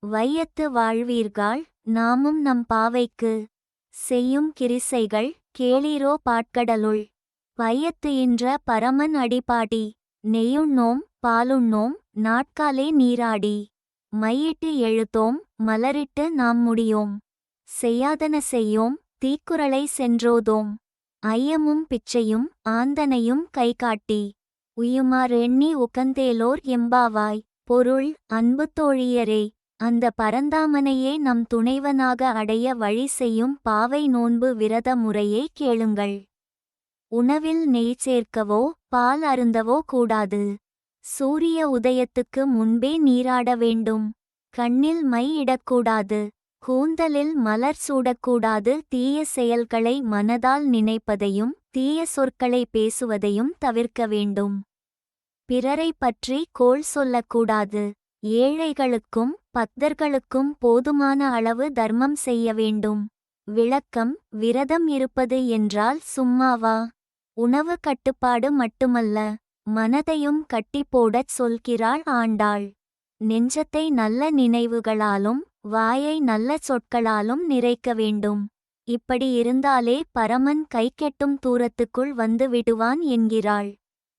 வையத்து வாழ்வீர்கள், நாமும் நம் பாவைக்கு. செய்யும் கிரிசைகள் கேளீரோ பாட்கடலுள். பையத்து இன்ற பரமன் அடிபாடி. நெய்யுண்ணோம் பாலுண்ணோம் நாட்காலே நீராடி. மையிட்டு எழுத்தோம் மலரிட்டு நாம் முடியோம். செய்யாதன செய்யோம் தீக்குறளை சென்றோதோம். ஐயமும் பிச்சையும் ஆந்தனையும் கைகாட்டி. உயுமார் எண்ணி உகந்தேலோர் எம்பாவாய். பொருள் அன்பு தோழியரே, அந்த பரந்தாமனையே நம் துணைவனாக அடைய வழி செய்யும் பாவை நோன்பு விரத முறையை கேளுங்கள். உணவில் நெய் சேர்க்கவோ பால் அருந்தவோ கூடாது. சூரிய உதயத்துக்கு முன்பே நீராட வேண்டும். கண்ணில் மை இடக்கூடாது. கூந்தலில் மலர் சூடக்கூடாது. தீய செயல்களை மனதால் நினைப்பதையும் தீய சொற்களை பேசுவதையும் தவிர்க்க வேண்டும். பிறரை பற்றி கோள் சொல்லக்கூடாது. ஏழைகளுக்கும் பக்தர்களுக்கும் போதுமான அளவு தர்மம் செய்ய வேண்டும். விளக்கம்: விரதம் இருப்பது என்றால் சும்மாவா? உணவு கட்டுப்பாடு மட்டுமல்ல, மனதையும் கட்டி போடச் சொல்கிறாள் ஆண்டாள். நெஞ்சத்தை நல்ல நினைவுகளாலும் வாயை நல்ல சொற்களாலும் நிறைக்க வேண்டும். இப்படி இருந்தாலே பரமன் கைக்கெட்டும் தூரத்துக்குள் வந்து விடுவான் என்கிறாள்.